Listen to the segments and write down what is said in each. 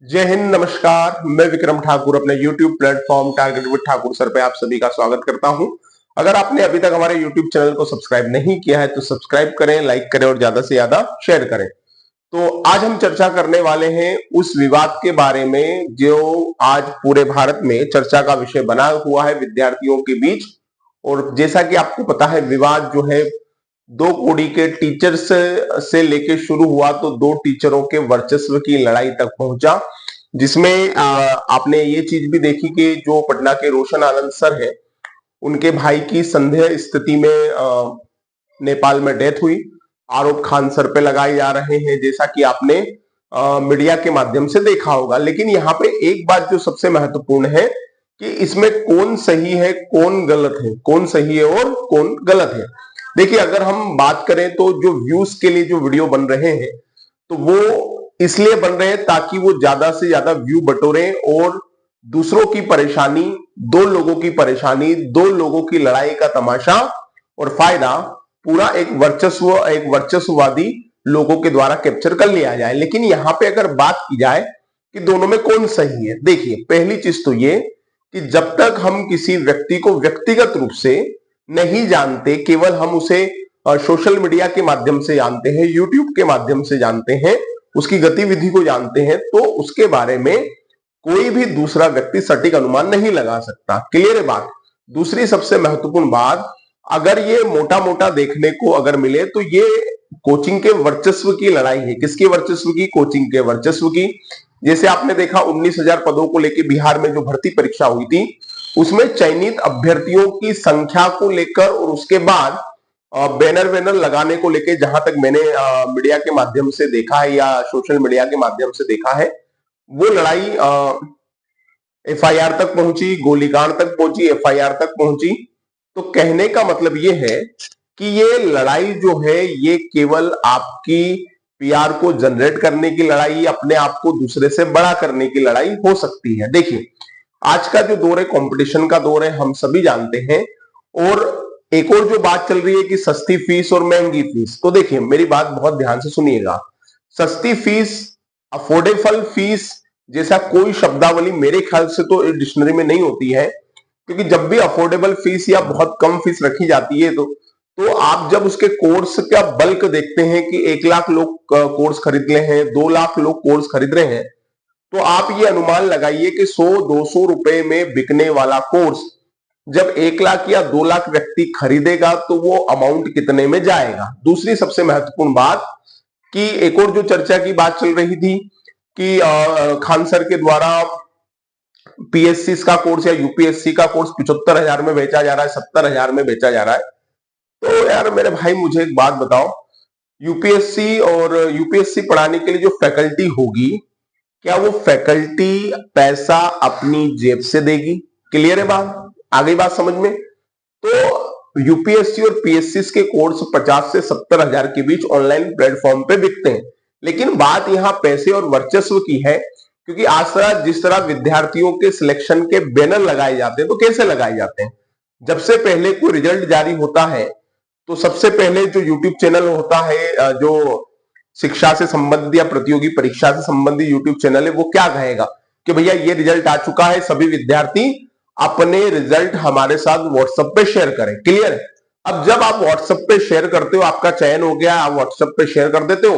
जय हिंद, नमस्कार। मैं विक्रम ठाकुर अपने YouTube platform target with Thakur sir पे आप सभी का स्वागत करता हूं। अगर आपने अभी तक हमारे YouTube चैनल को सब्सक्राइब नहीं किया है तो सब्सक्राइब करें, लाइक करें और ज्यादा से ज्यादा शेयर करें। तो आज हम चर्चा करने वाले हैं उस विवाद के बारे में जो आज पूरे भारत में चर्चा का विषय बना हुआ है विद्यार्थियों के बीच। और जैसा कि आपको पता है, विवाद जो है दो कोड़ी के टीचर्स से लेके शुरू हुआ तो दो टीचरों के वर्चस्व की लड़ाई तक पहुंचा, जिसमें आपने ये चीज भी देखी कि जो पटना के रोशन आनंद सर है, उनके भाई की संदेह स्थिति में नेपाल में डेथ हुई। आरोप खान सर पे लगाए जा रहे हैं, जैसा कि आपने मीडिया के माध्यम से देखा होगा। लेकिन यहाँ पे एक बात जो सबसे महत्वपूर्ण है कि इसमें कौन सही है कौन गलत है, कौन सही है और कौन गलत है। देखिए, अगर हम बात करें तो जो व्यूज के लिए जो वीडियो बन रहे हैं तो वो इसलिए बन रहे हैं ताकि वो ज्यादा से ज्यादा व्यू बटोरें और दूसरों की परेशानी, दो लोगों की परेशानी, दो लोगों की लड़ाई का तमाशा और फायदा पूरा एक वर्चस्ववादी लोगों के द्वारा कैप्चर कर लिया जाए। लेकिन यहाँ पे अगर बात की जाए कि दोनों में कौन सही है, देखिए पहली चीज तो ये कि जब तक हम किसी व्यक्ति को व्यक्तिगत रूप से नहीं जानते, केवल हम उसे सोशल मीडिया के माध्यम से जानते हैं, यूट्यूब के माध्यम से जानते हैं, उसकी गतिविधि को जानते हैं, तो उसके बारे में कोई भी दूसरा व्यक्ति सटीक अनुमान नहीं लगा सकता। क्लियर है बात। दूसरी सबसे महत्वपूर्ण बात, अगर ये मोटा मोटा देखने को अगर मिले तो ये कोचिंग के वर्चस्व की लड़ाई है। किसके वर्चस्व की? कोचिंग के वर्चस्व की। जैसे आपने देखा 19,000 पदों को लेकर बिहार में जो भर्ती परीक्षा हुई थी, उसमें चयनित अभ्यर्थियों की संख्या को लेकर और उसके बाद बैनर वैनर लगाने को लेकर, जहां तक मैंने मीडिया के माध्यम से देखा है या सोशल मीडिया के माध्यम से देखा है, वो लड़ाई एफआईआर तक पहुंची, गोलीकांड तक पहुंची, एफआईआर तक पहुंची। तो कहने का मतलब ये है कि ये लड़ाई जो है ये केवल आपकी पीआर को जनरेट करने की लड़ाई, अपने आप को दूसरे से बड़ा करने की लड़ाई हो सकती है। देखिए, आज का जो दौर है कंपटीशन का दौर है, हम सभी जानते हैं। और एक और जो बात चल रही है कि सस्ती फीस और महंगी फीस, तो देखिए मेरी बात बहुत ध्यान से सुनिएगा। सस्ती फीस, अफोर्डेबल फीस जैसा कोई शब्दावली मेरे ख्याल से तो डिक्शनरी में नहीं होती है, क्योंकि जब भी अफोर्डेबल फीस या बहुत कम फीस रखी जाती है तो आप जब उसके कोर्स का बल्क देखते हैं कि 1 लाख लोग कोर्स खरीद रहे हैं, 2 लाख लोग कोर्स खरीद रहे हैं, तो आप ये अनुमान लगाइए कि 100-200 रुपए में बिकने वाला कोर्स जब 1 लाख या 2 लाख व्यक्ति खरीदेगा तो वो अमाउंट कितने में जाएगा। दूसरी सबसे महत्वपूर्ण बात कि एक और जो चर्चा की बात चल रही थी कि खान सर के द्वारा पीएससी का कोर्स या यूपीएससी का कोर्स 75,000 में बेचा जा रहा है, 70,000 में बेचा जा रहा है। तो यार मेरे भाई, मुझे एक बात बताओ, यूपीएससी और यूपीएससी पढ़ाने के लिए जो फैकल्टी होगी, क्या वो फैकल्टी पैसा अपनी जेब से देगी? क्लियर है बात? आ गई बात समझ में? तो यूपीएससी और पीएससी के कोर्स 50 से 70,000 के बीच ऑनलाइन प्लेटफॉर्म पे बिकते हैं। लेकिन बात यहां पैसे और वर्चस्व की है, क्योंकि आज तरह जिस तरह विद्यार्थियों के सिलेक्शन के बैनर लगाए जाते हैं, तो कैसे लगाए जाते हैं? जब से पहले कोई रिजल्ट जारी होता है तो सबसे पहले जो यूट्यूब चैनल होता है, जो शिक्षा से संबंधित या प्रतियोगी परीक्षा से संबंधित यूट्यूब चैनल है, वो क्या कहेगा कि भैया ये रिजल्ट आ चुका है, सभी विद्यार्थी अपने रिजल्ट हमारे साथ व्हाट्सएप पे शेयर करें। क्लियर है? अब जब आप व्हाट्सएप पे शेयर करते हो, आपका चयन हो गया, आप व्हाट्सएप पे शेयर कर देते हो,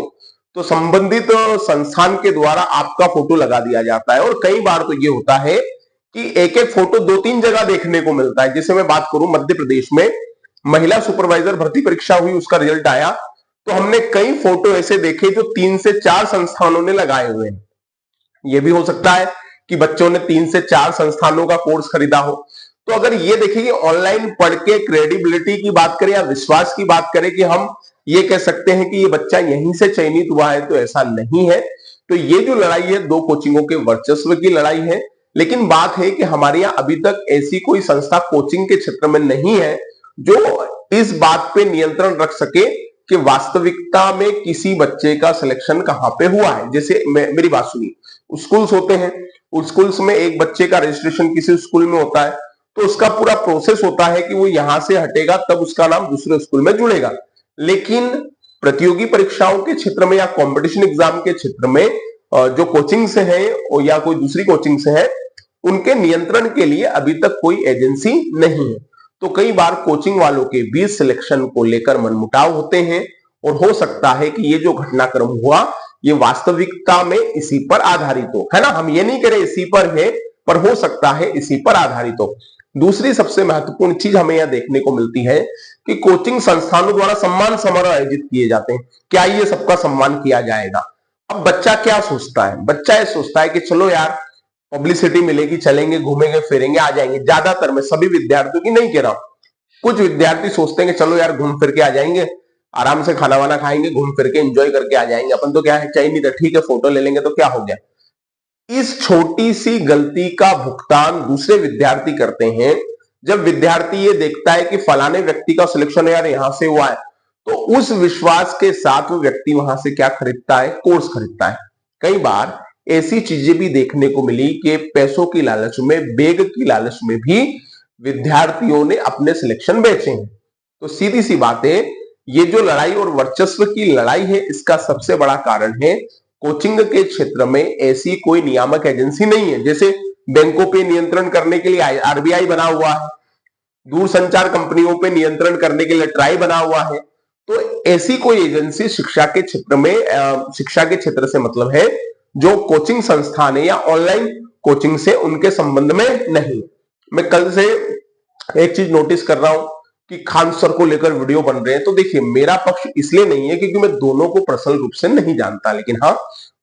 तो संबंधित संस्थान के द्वारा आपका फोटो लगा दिया जाता है। और कई बार तो ये होता है कि एक एक फोटो 2-3 जगह देखने को मिलता है। जैसे मैं बात करूं, मध्य प्रदेश में महिला सुपरवाइजर भर्ती परीक्षा हुई, उसका रिजल्ट आया, तो हमने कई फोटो ऐसे देखे जो 3 से 4 संस्थानों ने लगाए हुए हैं। यह भी हो सकता है कि बच्चों ने 3 से 4 संस्थानों का कोर्स खरीदा हो। तो अगर ये देखें कि ऑनलाइन पढ़ के क्रेडिबिलिटी की बात करें या विश्वास की बात करें कि हम ये कह सकते हैं कि ये बच्चा यहीं से चयनित हुआ है, तो ऐसा नहीं है। तो ये जो लड़ाई है दो कोचिंगों के वर्चस्व की लड़ाई है। लेकिन बात है कि हमारे यहाँ अभी तक ऐसी कोई संस्था कोचिंग के क्षेत्र में नहीं है जो इस बात पे नियंत्रण रख सके कि वास्तविकता में किसी बच्चे का सिलेक्शन कहां पे हुआ है। जैसे मेरी बात सुनिए, स्कूल्स होते हैं, उस स्कूल्स में एक बच्चे का रजिस्ट्रेशन किसी स्कूल में होता है, तो उसका पूरा प्रोसेस होता है कि वो यहां से हटेगा तब उसका नाम दूसरे स्कूल में जुड़ेगा। लेकिन प्रतियोगी परीक्षाओं के क्षेत्र में या कंपटीशन एग्जाम के क्षेत्र में जो कोचिंग से है या कोई दूसरी कोचिंग से है, उनके नियंत्रण के लिए अभी तक कोई एजेंसी नहीं है। तो कई बार कोचिंग वालों के बीच सिलेक्शन को लेकर मनमुटाव होते हैं और हो सकता है कि ये जो घटनाक्रम हुआ ये वास्तविकता में इसी पर आधारित हो, है ना। हम ये नहीं कह रहे इसी पर है, पर हो सकता है इसी पर आधारित हो। दूसरी सबसे महत्वपूर्ण चीज हमें यह देखने को मिलती है कि कोचिंग संस्थानों द्वारा सम्मान समारोह आयोजित किए जाते हैं। क्या ये सबका सम्मान किया जाएगा? अब बच्चा क्या सोचता है? बच्चा ये सोचता है कि चलो यार पब्लिसिटी मिलेगी, चलेंगे, घूमेंगे, फिरेंगे, आ जाएंगे। ज्यादातर मैं सभी विद्यार्थियों की नहीं कह रहा हूं, कुछ विद्यार्थी सोचते हैं कि चलो यार घूम फिर के आ जाएंगे, आराम से खाना वाना खाएंगे, घूम फिर के एंजॉय करके आ जाएंगे, अपन तो क्या है चाहिए नहीं था, ठीक है फोटो ले लेंगे तो क्या हो गया। इस छोटी सी गलती का भुगतान दूसरे विद्यार्थी करते हैं। जब विद्यार्थी ये देखता है कि फलाने व्यक्ति का सिलेक्शन यार यहां से हुआ है, तो उस विश्वास के साथ वो व्यक्ति वहां से क्या खरीदता है? कोर्स खरीदता है। कई बार ऐसी चीजें भी देखने को मिली कि पैसों की लालच में, बेग की लालच में भी विद्यार्थियों ने अपने सिलेक्शन बेचे हैं। तो सीधी सी बात है, ये जो लड़ाई और वर्चस्व की लड़ाई है, इसका सबसे बड़ा कारण है कोचिंग के क्षेत्र में ऐसी कोई नियामक एजेंसी नहीं है। जैसे बैंकों पे नियंत्रण करने के लिए आरबीआई बना हुआ है, दूरसंचार कंपनियों पे नियंत्रण करने के लिए ट्राई बना हुआ है। तो ऐसी कोई एजेंसी शिक्षा के क्षेत्र में, शिक्षा के क्षेत्र से मतलब है जो कोचिंग संस्थान है या ऑनलाइन कोचिंग से, उनके संबंध में नहीं। मैं कल से एक चीज नोटिस कर रहा हूं कि खान सर को लेकर वीडियो बन रहे हैं। तो देखिए मेरा पक्ष इसलिए नहीं है क्योंकि मैं दोनों को पर्सनल रूप से नहीं जानता, लेकिन हाँ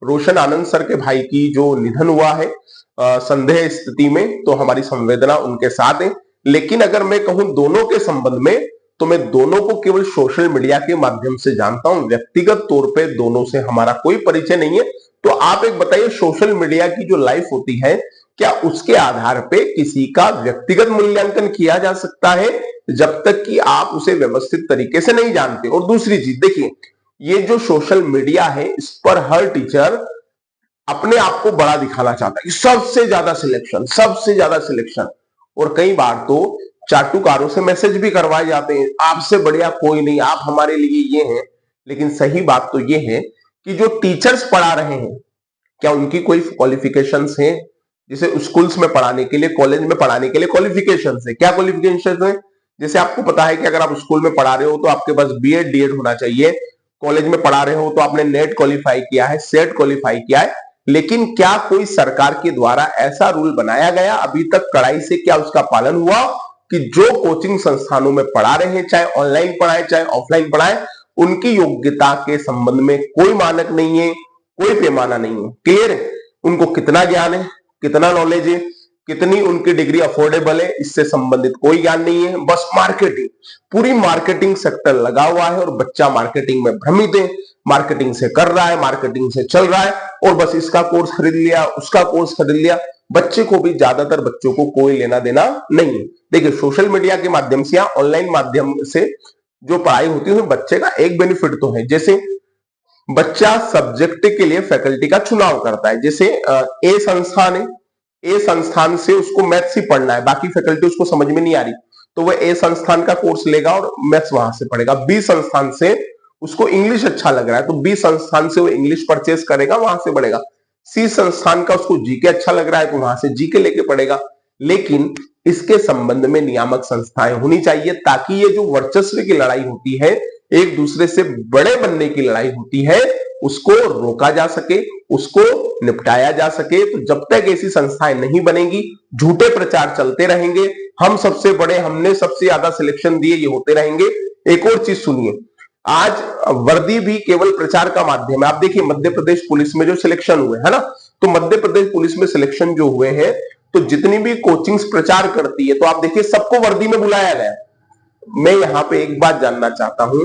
रोशन आनंद सर के भाई की जो निधन हुआ है संदेह स्थिति में, तो हमारी संवेदना उनके साथ है। लेकिन अगर मैं कहूं दोनों के संबंध में, तो मैं दोनों को केवल सोशल मीडिया के माध्यम से जानता हूं, व्यक्तिगत तौर पे दोनों से हमारा कोई परिचय नहीं है। तो आप एक बताइए, सोशल मीडिया की जो लाइफ होती है, क्या उसके आधार पे किसी का व्यक्तिगत मूल्यांकन किया जा सकता है, जब तक कि आप उसे व्यवस्थित तरीके से नहीं जानते। और दूसरी चीज देखिए, ये जो सोशल मीडिया है, इस पर हर टीचर अपने आप को बड़ा दिखाना चाहता है, सबसे ज्यादा सिलेक्शन, सबसे ज्यादा सिलेक्शन। और कई बार तो चाटुकारों से मैसेज भी करवाए जाते हैं, आपसे बढ़िया कोई नहीं, आप हमारे लिए ये हैं। लेकिन सही बात तो ये है कि जो टीचर्स पढ़ा रहे हैं, क्या उनकी कोई क्वालिफिकेशंस हैं? जैसे स्कूल्स में पढ़ाने के लिए, कॉलेज में पढ़ाने के लिए क्वालिफिकेशंस है। क्या क्वालिफिकेशंस है? जैसे आपको पता है कि अगर आप स्कूल में पढ़ा रहे हो तो आपके पास बीएड डीएड होना चाहिए, कॉलेज में पढ़ा रहे हो तो आपने नेट क्वालिफाई किया है, सेट क्वालिफाई किया है। लेकिन क्या कोई सरकार के द्वारा ऐसा रूल बनाया गया अभी तक कड़ाई से, क्या उसका पालन हुआ कि जो कोचिंग संस्थानों में पढ़ा रहे हैं, चाहे ऑनलाइन पढ़ाए चाहे ऑफलाइन पढ़ाए, उनकी योग्यता के संबंध में कोई मानक नहीं है, कोई पैमाना नहीं है? क्लियर है? उनको कितना ज्ञान है, कितना नॉलेज है, कितनी उनकी डिग्री अफोर्डेबल है, इससे संबंधित कोई ज्ञान नहीं है। बस मार्केटिंग, पूरी मार्केटिंग सेक्टर लगा हुआ है और बच्चा मार्केटिंग में भ्रमित है, मार्केटिंग से कर रहा है, मार्केटिंग से चल रहा है, और बस इसका कोर्स खरीद लिया, उसका कोर्स खरीद लिया। बच्चे को भी, ज्यादातर बच्चों को कोई लेना देना नहीं है। देखिए सोशल मीडिया के माध्यम से या ऑनलाइन माध्यम से जो पढ़ाई होती है, बच्चे का एक बेनिफिट तो है। जैसे बच्चा सब्जेक्ट के लिए फैकल्टी का चुनाव करता है। जैसे ए संस्थान है, ए संस्थान से उसको मैथ्स ही पढ़ना है, बाकी फैकल्टी उसको समझ में नहीं आ रही, तो वह ए संस्थान का कोर्स लेगा और मैथ्स वहां से पढ़ेगा। बी संस्थान से उसको इंग्लिश अच्छा लग रहा है, तो बी संस्थान से वो इंग्लिश परचेस करेगा, वहां से पढ़ेगा। सी संस्थान का उसको जीके अच्छा लग रहा है, तो वहां से जीके लेके पढ़ेगा। लेकिन इसके संबंध में नियामक संस्थाएं होनी चाहिए, ताकि ये जो वर्चस्व की लड़ाई होती है, एक दूसरे से बड़े बनने की लड़ाई होती है, उसको रोका जा सके, उसको निपटाया जा सके। तो जब तक ऐसी संस्थाएं नहीं बनेंगी, झूठे प्रचार चलते रहेंगे, हम सबसे बड़े, हमने सबसे ज्यादा सिलेक्शन दिए, ये होते रहेंगे। एक और चीज सुनिए, आज वर्दी भी केवल प्रचार का माध्यम है। आप देखिए मध्य प्रदेश पुलिस में जो सिलेक्शन हुए है ना, तो मध्य प्रदेश पुलिस में सिलेक्शन जो हुए हैं, तो जितनी भी कोचिंग्स प्रचार करती है, तो आप देखिए सबको वर्दी में बुलाया गया। मैं यहां पे एक बात जानना चाहता हूं,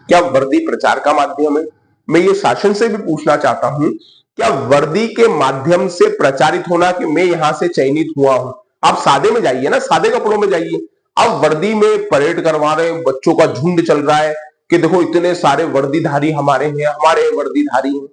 क्या वर्दी प्रचार का माध्यम है? मैं ये शासन से भी पूछना चाहता हूं, क्या वर्दी के माध्यम से प्रचारित होना कि मैं यहां से चयनित हुआ हूं? आप सादे में जाइए ना, सादे कपड़ों में जाइए। आप वर्दी में परेड करवा रहे हैं, बच्चों का झुंड चल रहा है कि देखो इतने सारे वर्दीधारी हमारे हैं, हमारे वर्दीधारी हैं।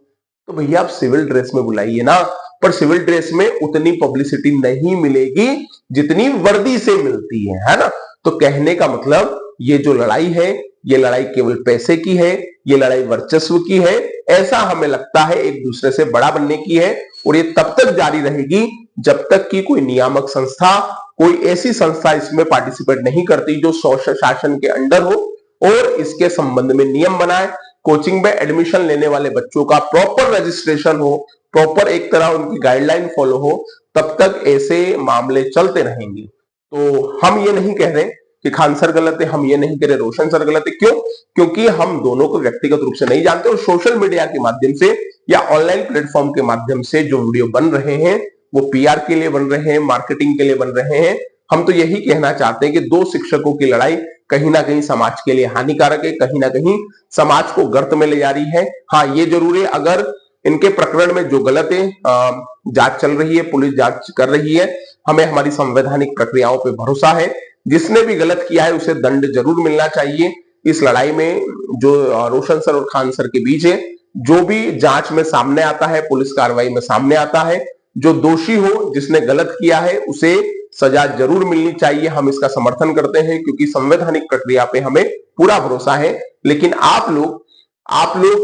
तो भैया आप सिविल ड्रेस में बुलाइए ना, पर सिविल ड्रेस में उतनी पब्लिसिटी नहीं मिलेगी जितनी वर्दी से मिलती है ना। तो कहने का मतलब ये जो लड़ाई है, ये लड़ाई केवल पैसे की है, ये लड़ाई वर्चस्व की है, ऐसा हमें लगता है, एक दूसरे से बड़ा बनने की है। और ये तब तक जारी रहेगी जब तक कि कोई नियामक संस्था, कोई ऐसी संस्था इसमें पार्टिसिपेट नहीं करती जो शासन के अंडर हो और इसके संबंध में नियम बनाए। कोचिंग में एडमिशन लेने वाले बच्चों का प्रॉपर रजिस्ट्रेशन हो, प्रॉपर एक तरह उनकी गाइडलाइन फॉलो हो, तब तक ऐसे मामले चलते रहेंगे। तो हम ये नहीं कह रहे कि खान सर गलत है, हम ये नहीं कह रहे रोशन सर गलत है। क्यों? क्योंकि हम दोनों को व्यक्तिगत रूप से नहीं जानते और सोशल मीडिया के माध्यम से या ऑनलाइन प्लेटफॉर्म के माध्यम से जो वीडियो बन रहे हैं वो पीआर के लिए बन रहे हैं, मार्केटिंग के लिए बन रहे हैं। हम तो यही कहना चाहते हैं कि दो शिक्षकों की लड़ाई कहीं ना कहीं समाज के लिए हानिकारक है, कहीं ना कहीं समाज को गर्त में ले जा रही है। हाँ, ये जरूर है, अगर इनके प्रकरण में जो गलत है, जांच चल रही है, पुलिस जांच कर रही है, हमें हमारी संवैधानिक प्रक्रियाओं पे भरोसा है। जिसने भी गलत किया है उसे दंड जरूर मिलना चाहिए। इस लड़ाई में जो रोशन सर और खान सर के बीच है, जो भी जांच में सामने आता है, पुलिस कार्रवाई में सामने आता है, जो दोषी हो, जिसने गलत किया है, उसे सजा जरूर मिलनी चाहिए। हम इसका समर्थन करते हैं क्योंकि संवैधानिक प्रक्रिया पे हमें पूरा भरोसा है। लेकिन आप लोग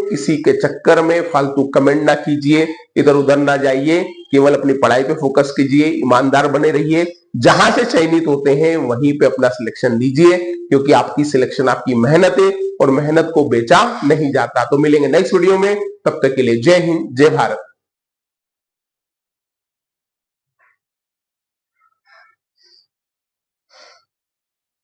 किसी के चक्कर में फालतू कमेंट ना कीजिए, इधर उधर ना जाइए, केवल अपनी पढ़ाई पे फोकस कीजिए, ईमानदार बने रहिए। जहां से चयनित होते हैं वहीं पे अपना सिलेक्शन लीजिए, क्योंकि आपकी सिलेक्शन आपकी मेहनत है और मेहनत को बेचा नहीं जाता। तो मिलेंगे नेक्स्ट वीडियो में, तब तक के लिए जय हिंद, जय भारत।